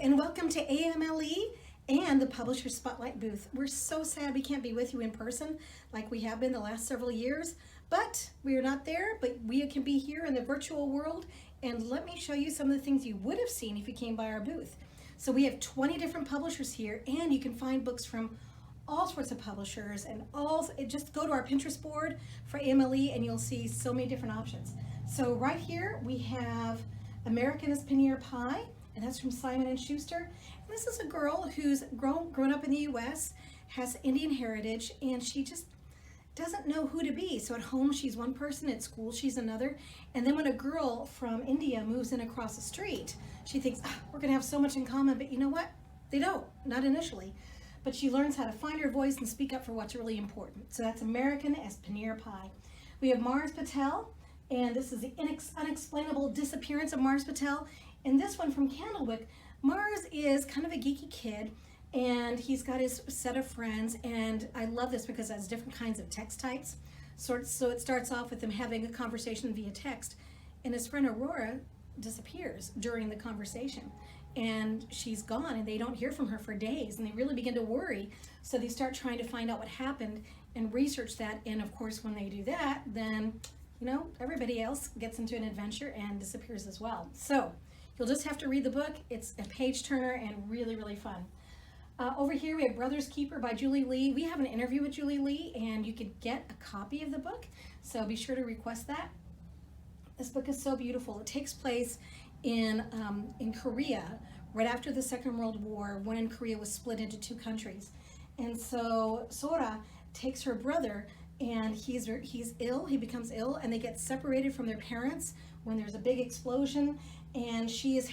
And welcome to AMLE and the Publisher Spotlight booth. We're so sad we can't be with you in person like we have been the last several years, but we are not there, but we can be here in the virtual world. And let me show you some of the things you would have seen if you came by our booth. So we have 20 different publishers here, and you can find books from all sorts of publishers, and just go to our Pinterest board for AMLE and you'll see so many different options. So right here we have American is Paneer Pie, and that's from Simon & Schuster. And this is a girl who's grown up in the US, has Indian heritage, and she just doesn't know who to be. So at home she's one person, at school she's another, and then when a girl from India moves in across the street, she thinks, we're gonna have so much in common, but you know what? They don't, not initially. But she learns how to find her voice and speak up for what's really important. So that's American as Paneer Pie. We have Mars Patel, and this is the unexplainable disappearance of Mars Patel. And this one from Candlewick, Mars is kind of a geeky kid, and he's got his set of friends, and I love this because it has different kinds of text types. So it starts off with him having a conversation via text, and his friend Aurora disappears during the conversation. And she's gone, and they don't hear from her for days, and they really begin to worry. So they start trying to find out what happened and research that. And of course, when they do that, then everybody else gets into an adventure and disappears as well. So you'll just have to read the book. It's a page turner and really, really fun. Over here we have Brother's Keeper by Julie Lee. We have an interview with Julie Lee, and you could get a copy of the book, so be sure to request that. This book is so beautiful. It takes place in Korea, right after the Second World War, when Korea was split into two countries. And so Sora takes her brother, and he's ill, he becomes ill, and they get separated from their parents when there's a big explosion, and she has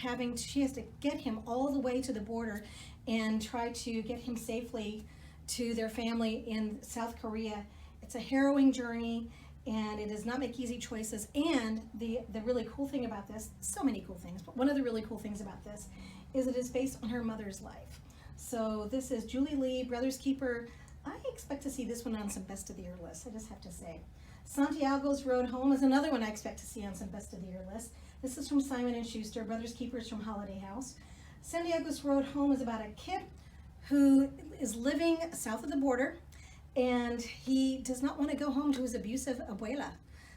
to get him all the way to the border and try to get him safely to their family in South Korea. It's a harrowing journey, and it does not make easy choices. And the really cool thing about this, so many cool things, but one of the really cool things about this is it is based on her mother's life. So this is Julie Lee, Brother's Keeper. I expect to see this one on some best of the year lists, I just have to say. Santiago's Road Home is another one I expect to see on some best of the year lists. This is from Simon & Schuster. Brother's Keeper is from Holiday House. Santiago's Road Home is about a kid who is living south of the border, and he does not want to go home to his abusive abuela.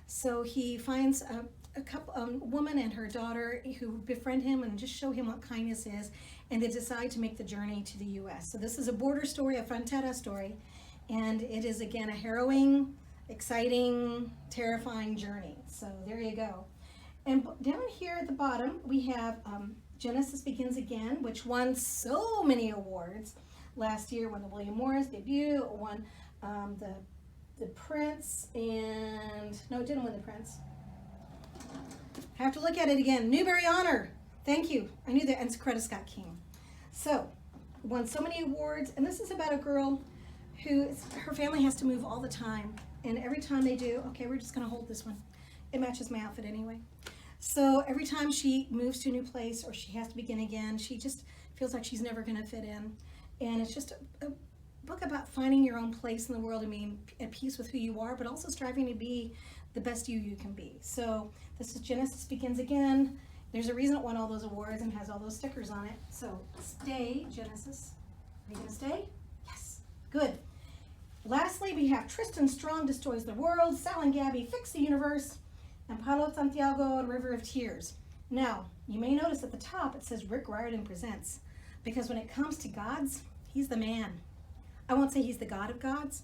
So he finds a woman and her daughter who befriend him and just show him what kindness is, and they decide to make the journey to the US. So this is a border story, a frontera story, and it is again a harrowing, exciting, terrifying journey. So there you go. And down here at the bottom we have Genesis Begins Again, which won so many awards last year. Won the William Morris debut, won the Prince, and no, it didn't win the Prince. I have to look at it again. Newbery Honor. Thank you. I knew that. And Coretta Scott King. So won so many awards, and this is about a girl her family has to move all the time, and every time they do, okay, we're just going to hold this one. It matches my outfit anyway. So every time she moves to a new place or she has to begin again, she just feels like she's never going to fit in. And it's just a book about finding your own place in the world and being at peace with who you are, but also striving to be the best you can be. So this is Genesis Begins Again. There's a reason it won all those awards and has all those stickers on it. So stay, Genesis. Are you going to stay? Yes. Good. Lastly, we have Tristan Strong Destroys the World, Sal and Gabby Fix the Universe, and Paulo, Santiago, and River of Tears. Now, you may notice at the top it says Rick Riordan Presents, because when it comes to gods, he's the man. I won't say he's the god of gods.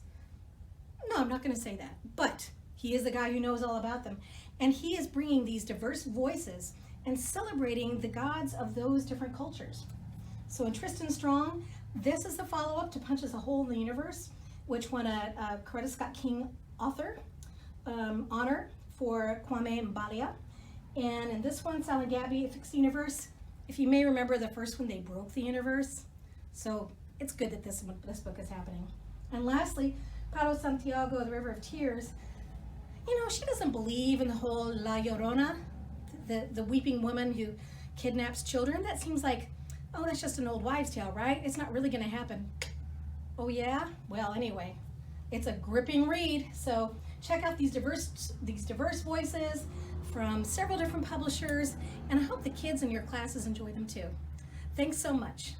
No, I'm not going to say that. But he is the guy who knows all about them. And he is bringing these diverse voices and celebrating the gods of those different cultures. So in Tristan Strong, this is the follow-up to Punches a Hole in the Universe, which won a Coretta Scott King author honor for Kwame Mbalia. And in this one, Sal and Gabby Fix the Universe. If you may remember the first one, they broke the universe. So it's good that this book is happening. And lastly, Paulo, Santiago, the River of Tears. She doesn't believe in the whole La Llorona, the weeping woman who kidnaps children. That seems like, oh, that's just an old wives' tale, right? It's not really going to happen. Oh yeah? Well, anyway, it's a gripping read. So check out these diverse voices from several different publishers, and I hope the kids in your classes enjoy them too. Thanks so much.